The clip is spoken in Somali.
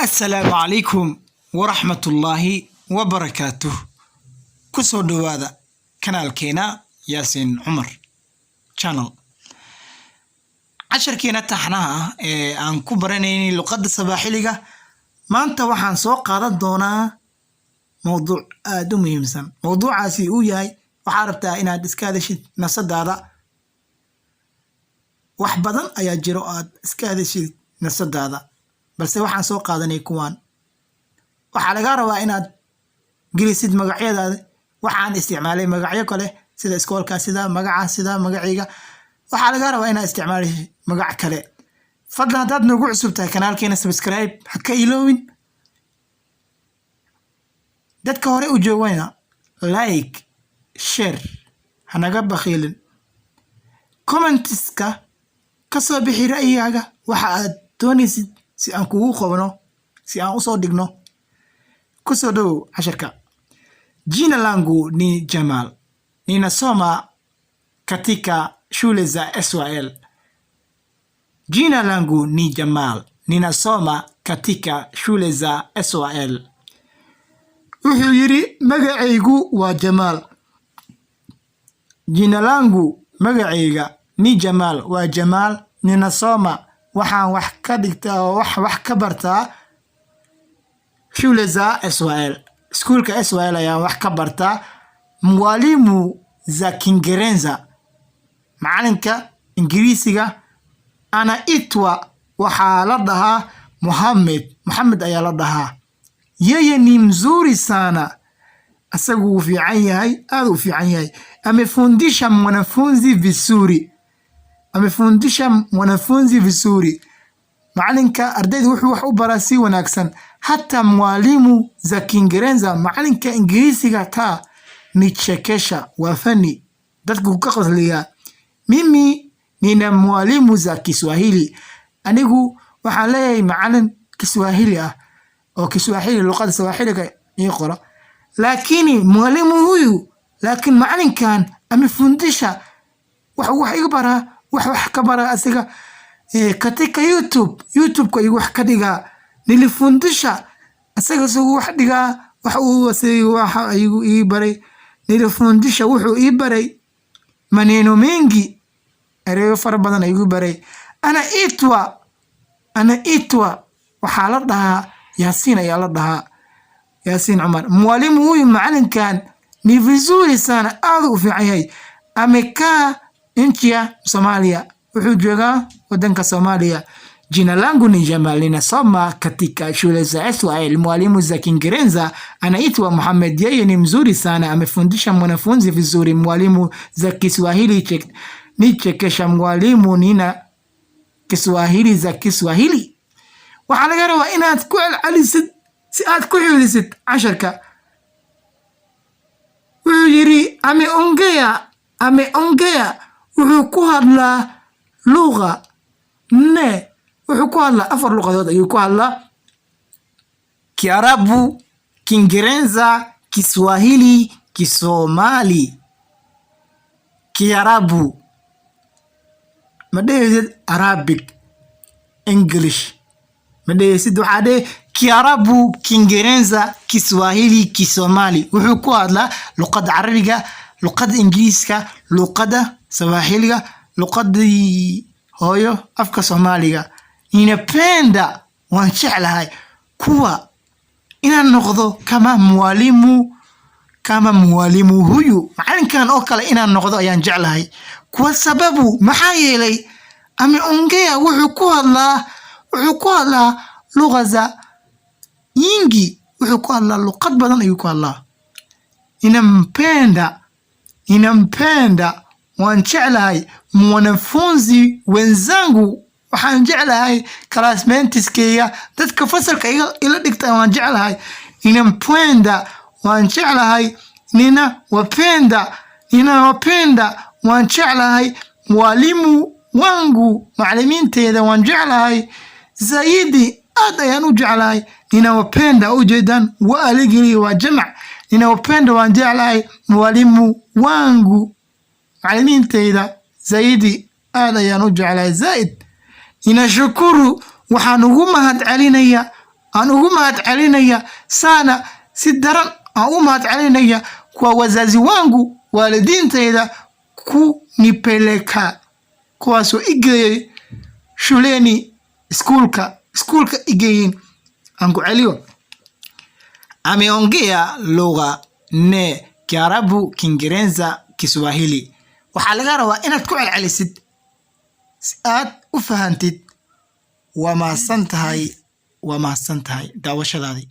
السلام عليكم ورحمة الله وبركاته. كسو دوادا كنال كينا ياسين عمر channel عشر كينا تحناها عن كبرانيني لقد صباحي ما انت وحان سوق قادت دونا موضوع آدو مهمسا موضوع عاسي وياي وحاربتا إنا ديسكادشي نصد هذا وحبضن أيا جيروات اسكادشي نصد هذا balse waxaan soo qaadanay kuwaan waxa laga rabaa inaad gelisid magacyadaada waxaan isticmaalay magacyo kale sida iskoolka sida magaca sida magaciiga waxa laga rabaa inaad isticmaalish magac kale fadlan hadaad nagu cusubtahay kanaalkeena subscribe ha ka iloowin dadka hore u joogayna like share hanaga bakhiilin commentiska ka soo bixi ra'yigaaga waxa aad doonaysid si aan kugu qabno si aan u soo dhigno ku soo dhow casharka. Jina langu ni Jamal, ninasoma katika shule za SYL. Jina langu ni Jamal, ninasoma katika shule za SYL. Wuxuu yiri magacaygu waa Jamal. Jina langu magacayga ni Jamal waa Jamal, ninasoma waxaan wax ka dhigtaa wax ka bartaa shule za SYL. Schoolka SYL ayaan wax ka bartaa. Mwalimu za Kiingereza, macalinka Ingiriisiga. Anaitwa waxaa la dhahaa Muhammad ayaa la dhahaa. Yeye ni mzuri sana, asagu fiican yahay, aad u fiican yahay. Amefundisha mwanafunzi vizuri. Amefundisha mwanafunzi vizuri. Macalinka ardayda wuxuu wax u baraa si wanaagsan. Hata mwalimu za Kiingereza, macalinka Ingiriisiga ka nichekesha, waa fani dadku ka qosliya. Mimi nina mwalimu za Kiswahili. Anigu waxaan leeyahay macalin Kiswahili ah oo Kiswahili luqada Swahiliga ii qora. Lakini mwalimu huyu, laakiin macalinkan amefundisha wax iga baraa wax ka bara asiga katika YouTube kwa wax ka dhiga. Nilifundisha asaga soo wax dhiga wax uu wasay wax ayuu ii baray. Nilifundisha wuxuu ii baray maneno mengi, ereyo fara badan ayuu baray. Anaitwa waxaa la dhahaa Yasin ayaa la dhahaa, Yasin Umar. Mwalimu huyu macalinkan ni vizuri sana, aad u fiican yahay. Amekaa nchi ya Somalia, wuxuu joogaa wadanka Somalia. Jina langu ni Jamal, ninasoma katika shule za SYL. Mwalimu za Kiingereza anaitwa Muhammad, yeye ni mzuri sana, amefundisha mwanafunzi vizuri. Mwalimu za Kiswahili nichekesha. Mwalimu nina Kiswahili za Kiswahili. Waxaa laga rabaa inaad ku celcelisid si aad ku xifdisid casharka. Wuxuu yiri ameongea wuxuu ku hadlaa lugha ne, wuxuu ku hadlaa 4 luqadood ayuu ku hadlaa: Kiarabu, Kiingereza, Kiswahili, Kisomali. Kiarabu madheesid Arabic, English madheesid waxaa Kiarabu, Kiingereza, Kiswahili, Kisomali. Wuxuu ku hadlaa luqada Carabiga, luqada Ingiriiska, luqada Swahiliga, luqadii hooyo afka Soomaaliga. Ninapenda, waan jeclahay kuwa inaan noqdo kama mwalimu huyu. Macalinkan oo kale inaan noqdo ayaan jeclahay. Kwa sababu maxaa yeelay ameongea wuxuu ku hadlaa lugha za nyingi, wuxuu ku hadlaa luqad badan ayuu ku hadlaa. Ninampenda, waan jeclahay mwanafunzi wenzangu, waxaan jeclahay classmates-kayga, dadka fasalka ila dhigta waan jeclahay. Ninampenda, waan jeclahay. Ninawapenda, waan jeclahay. Walimu wangu, macallimiinteeda waan jeclahay. Zaidi aad ayaan u jeclahay. Ninawapenda ujeedan waa aligii waa jamac. Ninawapenda, waan jeclahay walimu wangu, macallimiinteeda. Zaidi aad ayaan u jeclahay. Zaid ninashukuru, waxaan ugu mahad celinayaa aan ugu mahadcelinaya sana si daran aan u mahadcelinaya kwa wazazi wangu waalidiintayda kunipeleka kuwaasoo igeeyay shuleni iskuulka igeeyin aan ku celiyo ameongea lugha nne Kiarabu, Kiingereza, Kiswahili. waxaa laga rabaa inaad ku celcelisid si aad u fahantid waa mahadsan tahay daawashadaadii